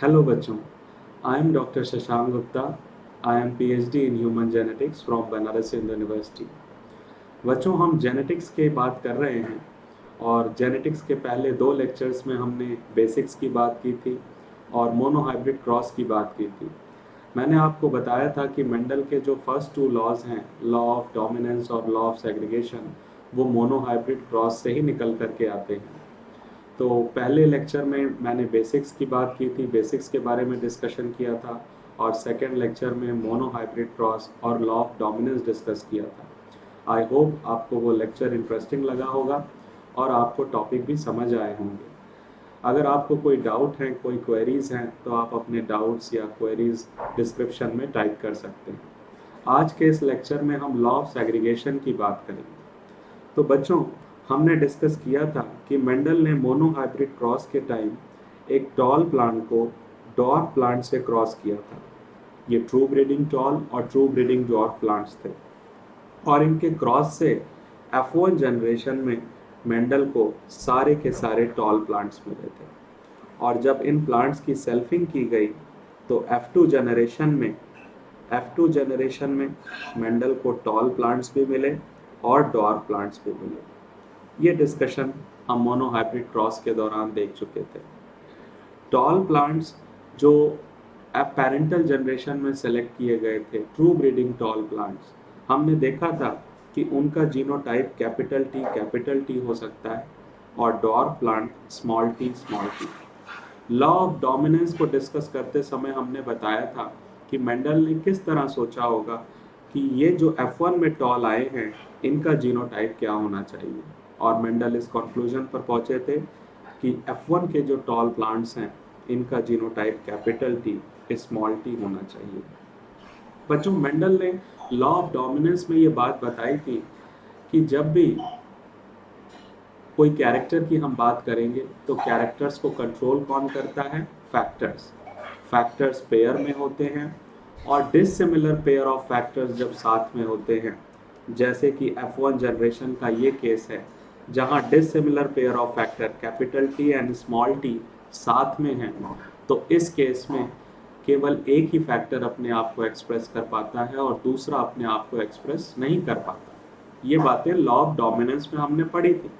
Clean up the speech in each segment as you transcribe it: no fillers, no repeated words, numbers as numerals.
Hello बच्चों, I am Dr. Shashank Gupta. I am PhD in Human Genetics from Banaras Hindu University. बच्चों हम genetics की बात कर रहे हैं और जेनेटिक्स के पहले दो लेक्चर्स में हमने बेसिक्स की बात की थी और मोनोहाइब्रिड क्रॉस की बात की थी। मैंने आपको बताया था कि मेंडल के जो फर्स्ट टू लॉज हैं, लॉ ऑफ डोमिनेंस और लॉ ऑफ सेग्रीगेशन, वो मोनोहाइब्रिड क्रॉस से ही निकल करके आते हैं। तो पहले लेक्चर में मैंने बेसिक्स की बात की थी, बेसिक्स के बारे में डिस्कशन किया था और सेकेंड लेक्चर में मोनोहाइब्रिड क्रॉस और लॉ ऑफ डोमिनेंस डिस्कस किया था। आई होप आपको वो लेक्चर इंटरेस्टिंग लगा होगा और आपको टॉपिक भी समझ आए होंगे। अगर आपको कोई डाउट है, कोई क्वेरीज हैं, तो आप अपने डाउट्स या क्वेरीज डिस्क्रिप्शन में टाइप कर सकते हैं। आज के इस लेक्चर में हम लॉ ऑफ सेग्रीगेशन की बात करेंगे। तो बच्चों, हमने डिस्कस किया था कि मेंडल ने मोनोहाइब्रिड क्रॉस के टाइम एक टॉल प्लांट को डॉर्फ प्लांट से क्रॉस किया था। ये ट्रू ब्रीडिंग टॉल और ट्रू ब्रीडिंग डॉर्फ प्लांट्स थे और इनके क्रॉस से F1 जनरेशन में मेंडल को सारे के सारे टॉल प्लांट्स मिले थे और जब इन प्लांट्स की सेल्फिंग की गई तो F2 जनरेशन में मेंडल को टॉल प्लांट्स भी मिले और डॉर्फ प्लांट्स भी मिले। ये डिस्कशन हम मोनोहाइब्रिड क्रॉस के दौरान देख चुके थे। टॉल प्लांट्स जो पेरेंटल जनरेशन में सेलेक्ट किए गए थे, ट्रू ब्रीडिंग टॉल प्लांट्स, हमने देखा था कि उनका जीनोटाइप कैपिटल टी हो सकता है और dwarf plant small T. Law of dominance को डिस्कस करते समय हमने बताया था कि मेंडल ने किस तरह सोचा होगा कि ये जो F1 में टॉल आए हैं, इनका जीनोटाइप क्या होना चाहिए, और मेंडल इस कंक्लूजन पर पहुंचे थे कि F1 के जो टॉल प्लांट्स हैं, इनका genotype capital T small T होना चाहिए। बच्चों, मेंडल ने लॉ ऑफ डोमिनेंस में ये बात बताई थी कि जब भी कोई कैरेक्टर की हम बात करेंगे तो कैरेक्टर्स को कंट्रोल कौन करता है? फैक्टर्स पेयर में होते हैं और डिसिमिलर पेयर ऑफ फैक्टर्स जब साथ में होते हैं, जैसे कि F1 जनरेशन का ये केस है जहां dissimilar pair of factor capital T and small T साथ में हैं, तो इस केस में केवल एक ही फैक्टर अपने आप को एक्सप्रेस कर पाता है और दूसरा अपने आप को एक्सप्रेस नहीं कर पाता। ये बातें लॉ ऑफ डोमिनेंस में हमने पढ़ी थी।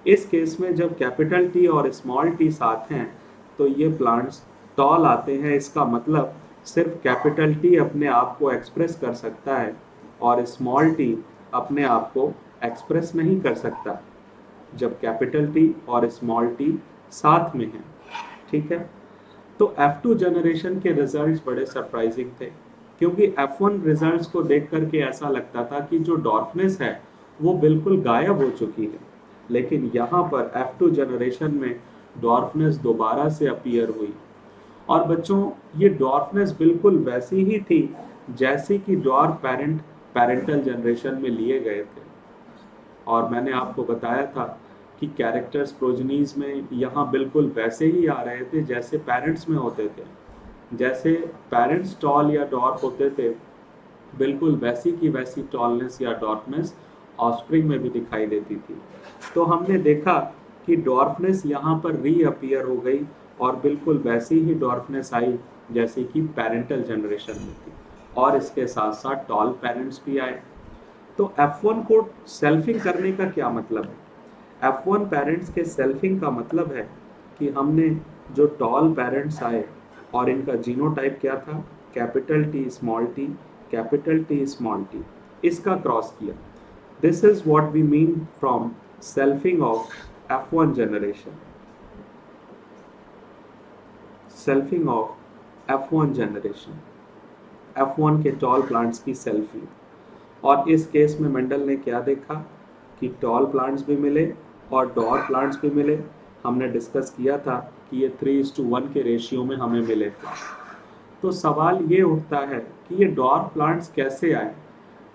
इस केस में जब कैपिटल टी और स्मॉल टी साथ हैं तो ये प्लांट्स टॉल आते हैं। इसका मतलब सिर्फ कैपिटल टी अपने आप को एक्सप्रेस कर सकता है और स्मॉल टी अपने आप को एक्सप्रेस नहीं कर सकता जब कैपिटल टी और स्मॉल टी साथ में हैं। ठीक है, तो F2 जनरेशन के रिजल्ट्स बड़े सरप्राइजिंग थे क्योंकि F1 रिजल्ट्स को देख करके ऐसा लगता था कि जो डॉर्फनेस है वो बिल्कुल गायब हो चुकी है, लेकिन यहाँ पर F2 जनरेशन में डॉर्फनेस दोबारा से अपीयर हुई। और बच्चों, ये डॉर्फनेस बिल्कुल वैसी ही थी जैसी कि डॉर्फ पेरेंटल जनरेशन में लिए गए थे। और मैंने आपको बताया था कि कैरेक्टर्स प्रोजनीज में यहाँ बिल्कुल वैसे ही आ रहे थे जैसे पेरेंट्स में होते थे। जैसे पेरेंट्स टॉल या डॉर्फ होते थे, बिल्कुल वैसी की वैसी टॉलनेस या डॉर्फनेस ऑफस्प्रिंग में भी दिखाई देती थी। तो हमने देखा कि डॉर्फनेस यहाँ पर रीअपीयर हो गई और बिल्कुल वैसी ही डॉर्फनेस आई जैसे कि पेरेंटल जनरेशन में थी, और इसके साथ साथ टॉल पेरेंट्स भी आए। तो F1 को सेल्फिंग करने का क्या मतलब है? F1 पेरेंट्स के सेल्फिंग का मतलब है कि हमने जो टॉल पेरेंट्स आए और इनका जीनोटाइप क्या था? Capital T small T, capital T small T, इसका क्रॉस किया। This is what we mean from selfing of F1 generation. Selfing of F1 generation, F1 के टॉल प्लांट्स की सेल्फिंग। और इस केस में मेंडल ने क्या देखा कि टॉल प्लांट्स भी मिले और डॉर्फ प्लांट्स भी मिले। हमने डिस्कस किया था कि ये 3:1 के रेशियो में हमें मिले थे। तो सवाल ये उठता है कि ये डॉर्फ प्लांट्स कैसे आए?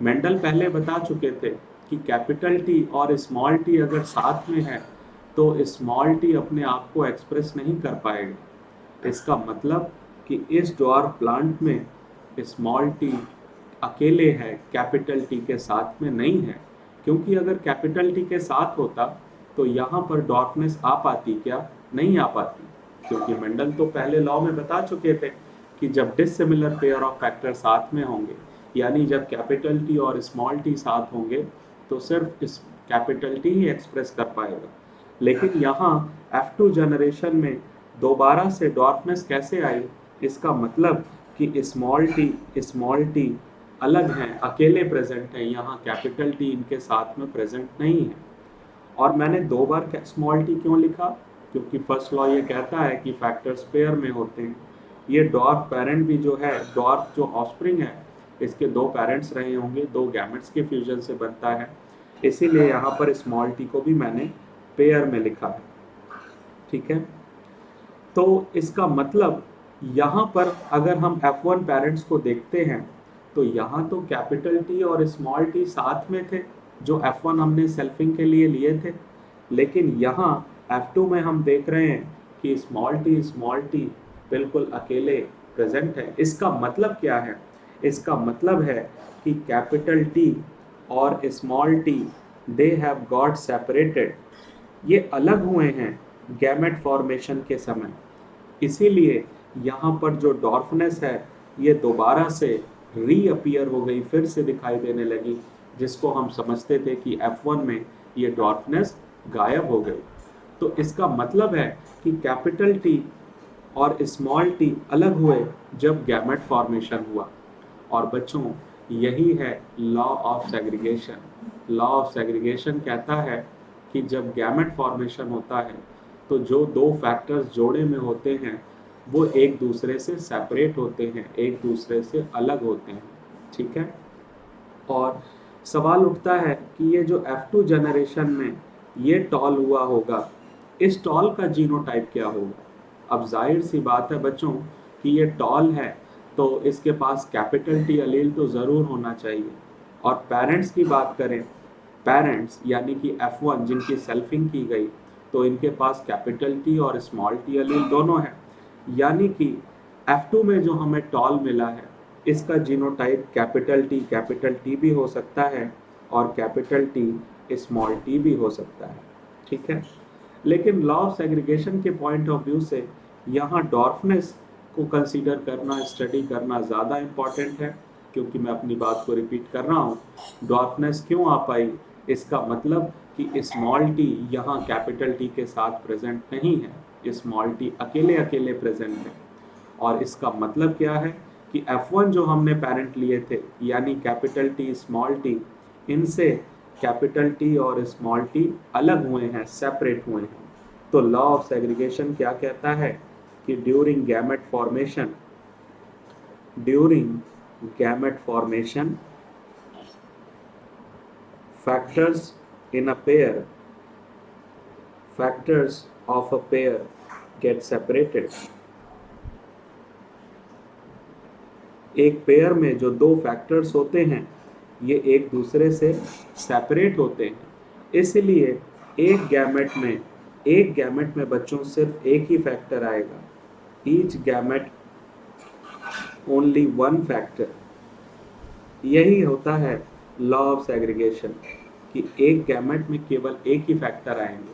मेंडल पहले बता चुके थे कि कैपिटल टी और स्मॉल टी अगर साथ में है तो स्मॉल टी अपने आप को एक्सप्रेस नहीं कर पाएगा। इसका मतलब कि इस डॉर्फ प्लांट में स्मॉल टी अकेले है, कैपिटल टी के साथ में नहीं है, क्योंकि अगर कैपिटल टी के साथ होता तो यहाँ पर डॉर्फनेस आ पाती क्या? नहीं आ पाती। क्योंकि मेंडल तो पहले लॉ में बता चुके थे कि जब डिसिमिलर पेयर ऑफ फैक्टर साथ में होंगे, यानी जब कैपिटल टी और स्मॉल टी साथ होंगे, तो सिर्फ इस कैपिटल टी ही एक्सप्रेस कर पाएगा। लेकिन यहाँ F2 जनरेशन में दोबारा से डॉर्फनेस कैसे आई, इसका मतलब कि स्मॉल टी अलग हैं, अकेले प्रेजेंट हैं, यहाँ कैपिटल टी इनके साथ में प्रेजेंट नहीं है। और मैंने दो बार स्मॉल टी क्यों लिखा, क्योंकि फर्स्ट लॉ ये कहता है कि फैक्टर्स पेयर में होते हैं। ये डॉर्फ पेरेंट भी जो है, डॉर्फ जो ऑफस्प्रिंग है, इसके दो पेरेंट्स रहे होंगे, दो गैमेट्स के फ्यूजन से बनता है, इसीलिए यहाँ पर स्मॉल टी को भी मैंने पेयर में लिखा है। ठीक है, तो इसका मतलब यहाँ पर अगर हम F1 पेरेंट्स को देखते हैं, तो यहाँ तो कैपिटल टी और स्मॉल टी साथ में थे, जो F1 हमने सेल्फिंग के लिए थे। लेकिन यहाँ F2 में हम देख रहे हैं कि स्मॉल टी बिल्कुल अकेले प्रेजेंट है। इसका मतलब क्या है? इसका मतलब है कि कैपिटल टी और small T they have got separated, ये अलग हुए हैं गैमेट फॉर्मेशन के समय। इसीलिए यहाँ पर जो डॉर्फनेस है ये दोबारा से रीअपियर हो गई, फिर से दिखाई देने लगी, जिसको हम समझते थे कि F1 में ये डॉर्फनेस गायब हो गई। तो इसका मतलब है कि कैपिटल टी और स्मॉल टी अलग हुए जब गैमेट फॉर्मेशन हुआ। और बच्चों, यही है law of segregation. Law of segregation कहता है कि जब गैमेट फॉर्मेशन होता है तो जो दो फैक्टर्स जोड़े में होते हैं वो एक दूसरे से सेपरेट होते हैं, एक दूसरे से अलग होते हैं। ठीक है, और सवाल उठता है कि ये जो F2 जनरेशन में ये टॉल हुआ होगा, इस टॉल का जीनोटाइप क्या होगा? अब जाहिर सी बात है बच्चों कि ये टॉल है तो इसके पास कैपिटल टी अलील तो ज़रूर होना चाहिए। और पेरेंट्स की बात करें, पेरेंट्स यानी कि F1 जिनकी सेल्फिंग की गई, तो इनके पास कैपिटल टी और स्मॉल टी अलील दोनों है, यानी कि F2 में जो हमें टॉल मिला है इसका जीनोटाइप कैपिटल टी भी हो सकता है और कैपिटल टी स्मॉल टी भी हो सकता है। ठीक है, लेकिन लॉ ऑफ सेग्रीगेशन के पॉइंट ऑफ व्यू से यहाँ डॉर्फनेस को कंसीडर करना, स्टडी करना ज़्यादा इम्पॉर्टेंट है, क्योंकि मैं अपनी बात को रिपीट कर रहा हूँ। डॉर्फनेस क्यों आ पाई? इसका मतलब कि स्मॉल टी यहाँ कैपिटल टी के साथ प्रेजेंट नहीं है, स्मॉल टी अकेले अकेले प्रेजेंट है। और इसका मतलब क्या है कि F1 जो हमने पेरेंट लिए थे, यानी कैपिटल टी स्मॉल टी, इनसे कैपिटल टी और स्मॉल टी अलग हुए हैं, सेपरेट हुए हैं। तो लॉ ऑफ सेग्रीगेशन क्या कहता है कि during gamete formation factors of a pair get separated। एक पेयर में जो दो फैक्टर्स होते हैं ये एक दूसरे से सेपरेट होते हैं, इसलिए एक गैमेट में बच्चों सिर्फ एक ही फैक्टर आएगा, each gamete only one factor. यही होता है लॉ ऑफ सेग्रीगेशन कि एक गैमेट में केवल एक ही फैक्टर आएंगे,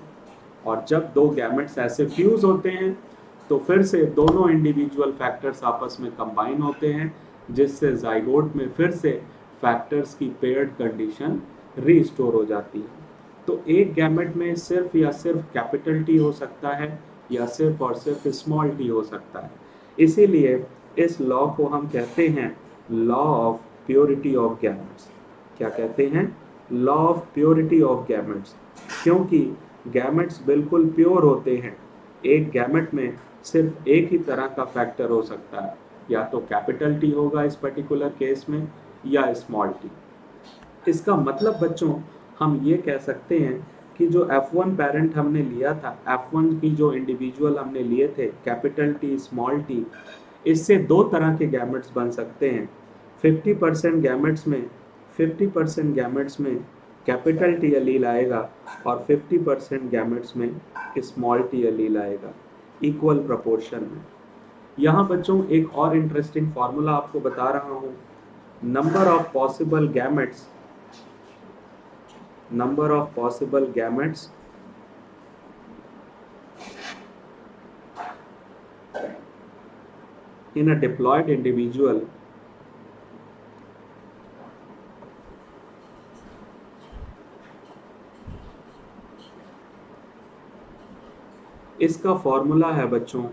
और जब दो गैमेट्स ऐसे फ्यूज होते हैं तो फिर से दोनों इंडिविजुअल फैक्टर्स आपस में कंबाइन होते हैं, जिससे जाइगोट में फिर से फैक्टर्स की पेयर्ड कंडीशन रीस्टोर हो जाती है। तो एक गैमेट में सिर्फ या सिर्फ कैपिटल टी हो सकता है या सिर्फ और सिर्फ स्मॉल टी हो सकता है। इसीलिए इस लॉ को हम कहते हैं law of purity of gametes. क्या कहते हैं? Law of purity of gametes, क्योंकि गैमेट्स बिल्कुल प्योर होते हैं। एक गैमेट में सिर्फ एक ही तरह का फैक्टर हो सकता है, या तो कैपिटल टी होगा इस पर्टिकुलर केस में, या स्मॉल टी। इसका मतलब बच्चों हम ये कह सकते हैं कि जो F1 पेरेंट हमने लिया था, F1 की जो इंडिविजुअल हमने लिए थे, कैपिटल टी स्मॉल टी, इससे दो तरह के गैमेट्स बन सकते हैं। 50% गैमेट्स में कैपिटल टी अलील आएगा और 50% गैमेट्स में स्मॉल टी अलील आएगा, इक्वल प्रोपोर्शन में। यहाँ बच्चों एक और इंटरेस्टिंग फार्मूला आपको बता रहा हूँ। Number of possible gametes in a diploid individual इसका फॉर्मूला है बच्चों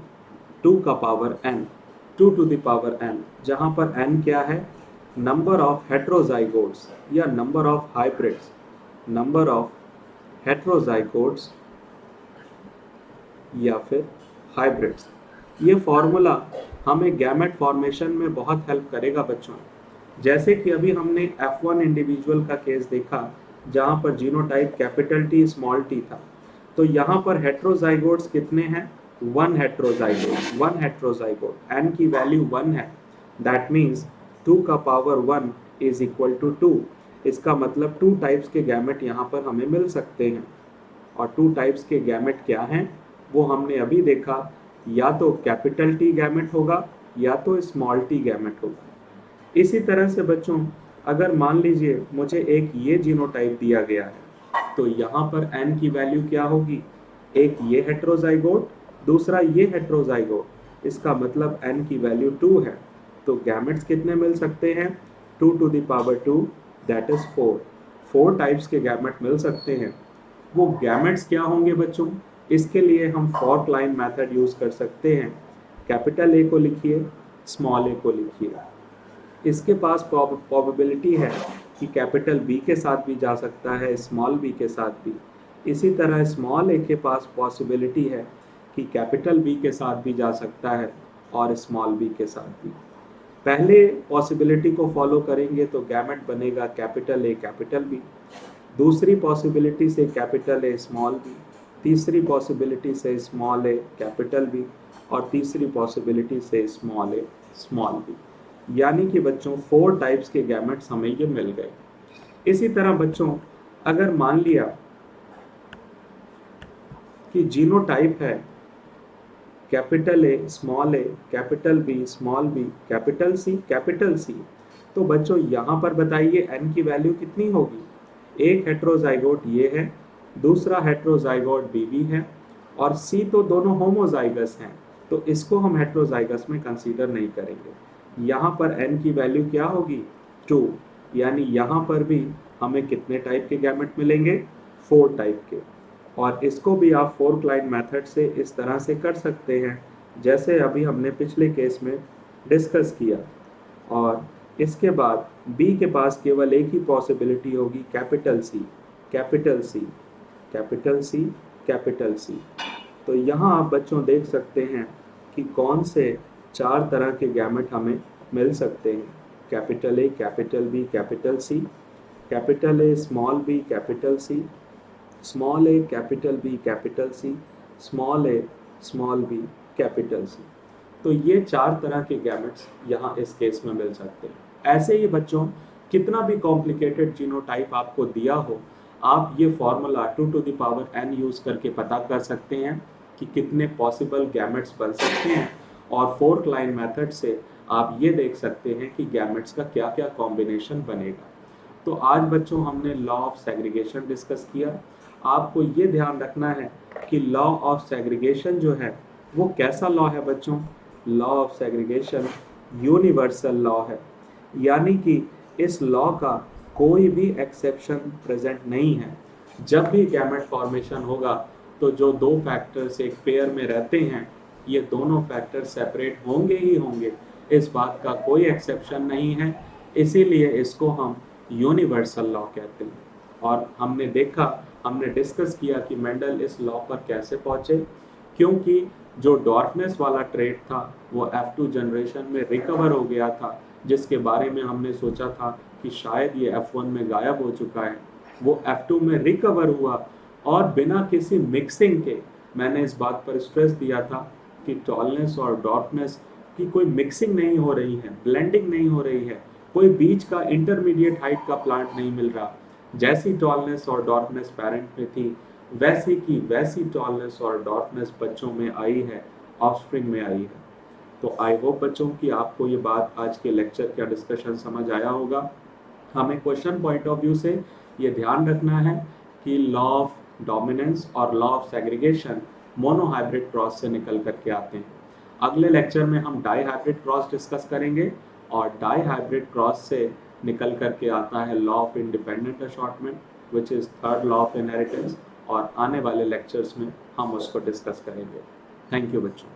2 का power n, 2 to the power n, जहां पर n क्या है, नंबर ऑफ हेट्रोजाइगोट्स या number of hybrids, number of heterozygotes या फिर हाइब्रिड्स। ये फॉर्मूला हमें गैमेट फॉर्मेशन में बहुत हेल्प करेगा बच्चों। जैसे कि अभी हमने F1 इंडिविजुअल का केस देखा जहां पर genotype capital T small t था, तो यहाँ पर हेट्रोजाइगोट्स कितने हैं, 1 हेट्रोजाइगोट, 1 हेट्रोजाइगोट, n की वैल्यू 1 है, दैट मीन्स 2 का पावर 1 इज इक्वल टू 2। इसका मतलब 2 टाइप्स के गैमेट यहाँ पर हमें मिल सकते हैं। और 2 टाइप्स के गैमेट क्या हैं वो हमने अभी देखा, या तो कैपिटल T गैमेट होगा या तो स्मॉल t गैमेट होगा। इसी तरह से बच्चों अगर मान लीजिए मुझे एक ये जीनोटाइप दिया गया है, तो यहाँ पर n की वैल्यू क्या होगी, एक ये हेट्रोजाइगोट, दूसरा ये हेट्रोजाइगोट, इसका मतलब n की वैल्यू 2 है। तो गैमेट्स कितने मिल सकते हैं, 2 to the power 2 that is 4। 4 types के गैमेट मिल सकते हैं। वो गैमेट्स क्या होंगे बच्चों, इसके लिए हम फॉर्क लाइन मेथड यूज कर सकते हैं। कैपिटल A को लिखिए, स्मॉल a को लिखिए। इसके पास प्रोबेबिलिटी है कि कैपिटल B के साथ भी जा सकता है, स्मॉल b के साथ भी। इसी तरह स्मॉल a के पास पॉसिबिलिटी है कि कैपिटल B के साथ भी जा सकता है और स्मॉल b के साथ भी। पहले पॉसिबिलिटी को फॉलो करेंगे तो गैमेट बनेगा कैपिटल A कैपिटल B, दूसरी पॉसिबिलिटी से कैपिटल A स्मॉल b, तीसरी पॉसिबिलिटी से स्मॉल a कैपिटल B और तीसरी पॉसिबिलिटी से स्मॉल a स्मॉल b। यानी कि बच्चों 4 टाइप्स के गैमेट्स हमें ये मिल गए। इसी तरह बच्चों अगर मान लिया कि जीनोटाइप है capital A small a capital B small b capital C, तो बच्चों यहाँ पर बताइए n की वैल्यू कितनी होगी। एक हेट्रोजाइगोट ये है, दूसरा हेट्रोजाइगोट BB है और C तो दोनों होमोजाइगस हैं, तो इसको हम हेट्रोजाइगस में कंसीडर नहीं करेंगे। यहाँ पर n की वैल्यू क्या होगी, 2, यानी यहाँ पर भी हमें कितने टाइप के गैमेट मिलेंगे, 4 टाइप के। और इसको भी आप फोर्क लाइन मेथड से इस तरह से कर सकते हैं जैसे अभी हमने पिछले केस में डिस्कस किया। और इसके बाद B के पास केवल एक ही पॉसिबिलिटी होगी, capital C, capital C, capital C, capital C। तो यहाँ आप बच्चों देख सकते हैं कि कौन से 4 तरह के गैमेट हमें मिल सकते हैं, capital A capital B capital C, capital A small b capital C, small a capital B capital C, small a small b capital C। तो ये 4 तरह के गैमेट्स यहाँ इस केस में मिल सकते हैं। ऐसे ही बच्चों कितना भी कॉम्प्लिकेटेड जीनोटाइप आपको दिया हो, आप ये formula 2 to the power n use करके पता कर सकते हैं कि कितने पॉसिबल गैमेट्स बन सकते हैं। और फोर्क लाइन मेथड से आप ये देख सकते हैं कि गैमेट्स का क्या क्या कॉम्बिनेशन बनेगा। तो आज बच्चों हमने लॉ ऑफ सेग्रीगेशन डिस्कस किया। आपको ये ध्यान रखना है कि लॉ ऑफ सेग्रीगेशन जो है वो कैसा लॉ है बच्चों, law of segregation universal law है, यानी कि इस लॉ का कोई भी एक्सेप्शन प्रेजेंट नहीं है। जब भी गैमेट फॉर्मेशन होगा तो जो 2 फैक्टर्स एक पेयर में रहते हैं, ये दोनों फैक्टर सेपरेट होंगे ही होंगे, इस बात का कोई एक्सेप्शन नहीं है। इसीलिए इसको हम यूनिवर्सल लॉ कहते हैं। और हमने देखा, हमने डिस्कस किया कि मेंडल इस लॉ पर कैसे पहुंचे, क्योंकि जो डॉर्फनेस वाला ट्रेट था वो F2 जनरेशन में रिकवर हो गया था, जिसके बारे में हमने सोचा था कि शायद ये F1 में गायब हो चुका है, वो F2 में रिकवर हुआ। और बिना किसी मिक्सिंग के, मैंने इस बात पर स्ट्रेस दिया था कि टॉलनेस और डॉर्फनेस की कोई मिक्सिंग नहीं हो रही है, ब्लेंडिंग नहीं हो रही है, कोई बीच का इंटरमीडिएट हाइट का प्लांट नहीं मिल रहा। जैसी टॉलनेस और डॉर्फनेस पेरेंट में थी, वैसी की वैसी टॉलनेस और डॉर्फनेस बच्चों में आई है, ऑफस्प्रिंग में आई है। तो आई होप बच्चों कि आपको ये बात आज के लेक्चर का डिस्कशन समझ आया होगा। हमें क्वेश्चन पॉइंट ऑफ व्यू से ये ध्यान रखना है कि लॉ ऑफ डोमिनेंस और law of segregation monohybrid cross से निकल करके आते हैं। अगले लेक्चर में हम डाई हाइब्रिड क्रॉस डिस्कस करेंगे और डाई हाइब्रिड क्रॉस से निकल करके आता है law of independent assortment which is third law of inheritance, और आने वाले लेक्चर्स में हम उसको डिस्कस करेंगे। थैंक यू बच्चों।